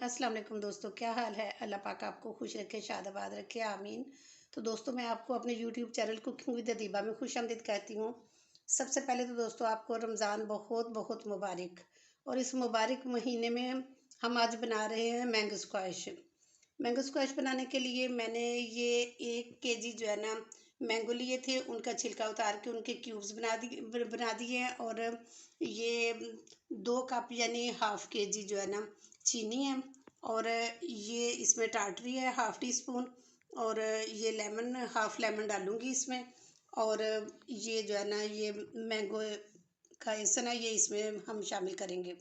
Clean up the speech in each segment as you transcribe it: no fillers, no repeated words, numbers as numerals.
अस्सलाम वालेकुम दोस्तों, क्या हाल है। अल्लाह पाक आपको खुश रखे, शादाबाद रखे, आमीन। तो दोस्तों, मैं आपको अपने यूट्यूब चैनल कुकिंग विद दीबा में खुशामदीद कहती हूँ। सबसे पहले तो दोस्तों, आपको रमज़ान बहुत बहुत मुबारक। और इस मुबारक महीने में हम आज बना रहे हैं मैंगो स्क्वैश। मैंगो स्क्वैश बनाने के लिए मैंने ये 1 केजी जो है ना मैंगो लिए थे, उनका छिलका उतार के उनके क्यूब्स बना दिए हैं। और ये 2 कप यानी ½ केजी जो है ना चीनी है। और ये इसमें टाटरी है ½ टी स्पून। और ये लेमन, हाफ लेमन डालूंगी इसमें। और ये जो है ना ये मैंगो का एसन है, ये इसमें हम शामिल करेंगे।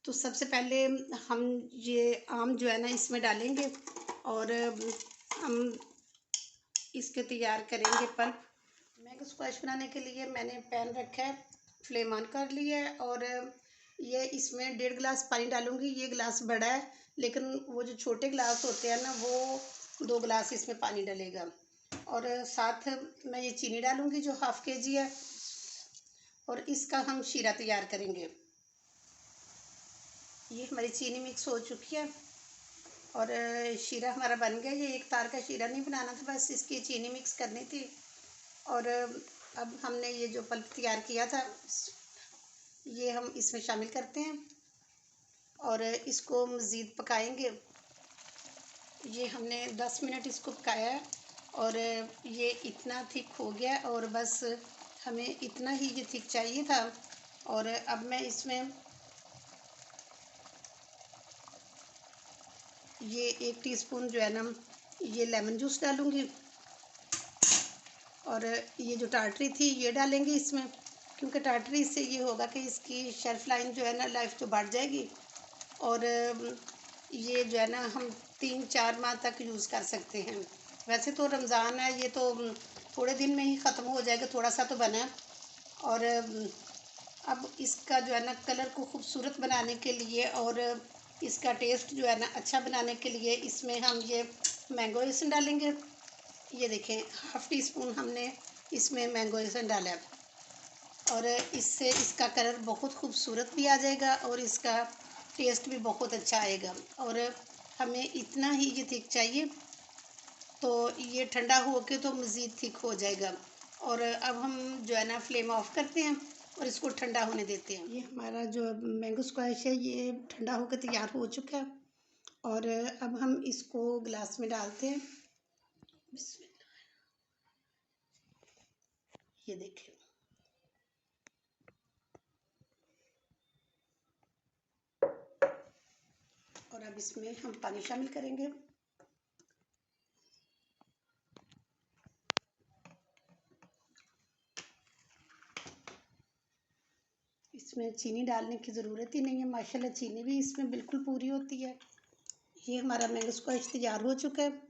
तो सबसे पहले हम ये आम जो है ना इसमें डालेंगे और हम इसके तैयार करेंगे पल्प। मैंगो स्क्वैश बनाने के लिए मैंने पैन रखा है, फ्लेम ऑन कर लिया है। और ये इसमें 1.5 गिलास पानी डालूंगी। ये गिलास बड़ा है, लेकिन वो जो छोटे गिलास होते हैं ना, वो 2 गिलास इसमें पानी डलेगा। और साथ मैं ये चीनी डालूंगी जो ½ केजी है। और इसका हम शीरा तैयार करेंगे। ये हमारी चीनी मिक्स हो चुकी है और शीरा हमारा बन गया। ये एक तार का शीरा नहीं बनाना था, बस इसकी चीनी मिक्स करनी थी। और अब हमने ये जो पल्प तैयार किया था, ये हम इसमें शामिल करते हैं और इसको मज़ीद पकाएंगे। ये हमने 10 मिनट इसको पकाया है और ये इतना थिक हो गया और बस हमें इतना ही ये थिक चाहिए था। और अब मैं इसमें ये 1 टीस्पून जो है ना ये लेमन जूस डालूंगी। और ये जो टाटरी थी ये डालेंगे इसमें, क्योंकि टाटरी से ये होगा कि इसकी शेल्फ़ लाइन जो है ना, लाइफ जो बढ़ जाएगी। और ये जो है ना हम 3-4 माह तक यूज़ कर सकते हैं। वैसे तो रमज़ान है, ये तो थोड़े दिन में ही ख़त्म हो जाएगा, थोड़ा सा तो बना है। और अब इसका जो है ना कलर को खूबसूरत बनाने के लिए और इसका टेस्ट जो है ना अच्छा बनाने के लिए इसमें हम ये मैंगो एसन डालेंगे। ये देखें, ½ टी स्पून हमने इसमें मैंगो एसन डाला है। और इससे इसका कलर बहुत खूबसूरत भी आ जाएगा और इसका टेस्ट भी बहुत अच्छा आएगा। और हमें इतना ही ये थिक चाहिए, तो ये ठंडा हो के तो मज़ीद थिक हो जाएगा। और अब हम जो है ना फ्लेम ऑफ करते हैं और इसको ठंडा होने देते हैं। ये हमारा जो मैंगो स्क्वैश है ये ठंडा होकर तैयार हो चुका है। और अब हम इसको गिलास में डालते हैं। ये देखें, और अब इसमें हम पानी शामिल करेंगे। इसमें चीनी डालने की ज़रूरत ही नहीं है, माशाल्लाह चीनी भी इसमें बिल्कुल पूरी होती है। ये हमारा मैंगो स्क्वैश तैयार हो चुका है।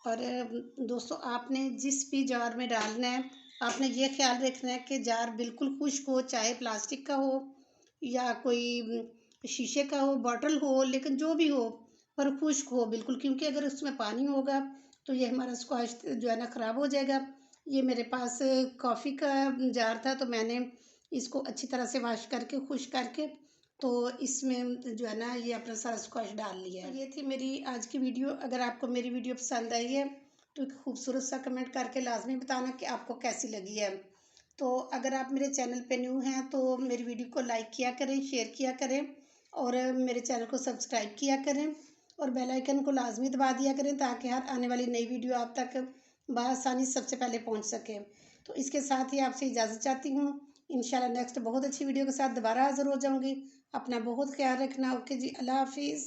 और दोस्तों, आपने जिस भी जार में डालना है, आपने ये ख्याल रखना है कि जार बिल्कुल खुश्क हो, चाहे प्लास्टिक का हो या कोई शीशे का हो, बॉटल हो, लेकिन जो भी हो पर खुश्क हो बिल्कुल, क्योंकि अगर उसमें पानी होगा तो ये हमारा स्क्वैश जो है ना ख़राब हो जाएगा। ये मेरे पास कॉफ़ी का जार था, तो मैंने इसको अच्छी तरह से वॉश करके खुश करके तो इसमें जो है ना ये अपना सारा स्क्वैश डाल लिया है। ये थी मेरी आज की वीडियो। अगर आपको मेरी वीडियो पसंद आई है तो एक खूबसूरत सा कमेंट करके लाजमी बताना कि आपको कैसी लगी है। तो अगर आप मेरे चैनल पे न्यू हैं तो मेरी वीडियो को लाइक किया करें, शेयर किया करें और मेरे चैनल को सब्सक्राइब किया करें और बेल आइकन को लाजमी दबा दिया करें, ताकि हर आने वाली नई वीडियो आप तक बआसानी सबसे पहले पहुँच सके। तो इसके साथ ही आपसे इजाज़त चाहती हूँ। इंशाल्लाह नेक्स्ट बहुत अच्छी वीडियो के साथ दोबारा हाज़िर हो जाऊँगी। अपना बहुत ख्याल रखना। ओके जी, अल्लाह हाफिज़।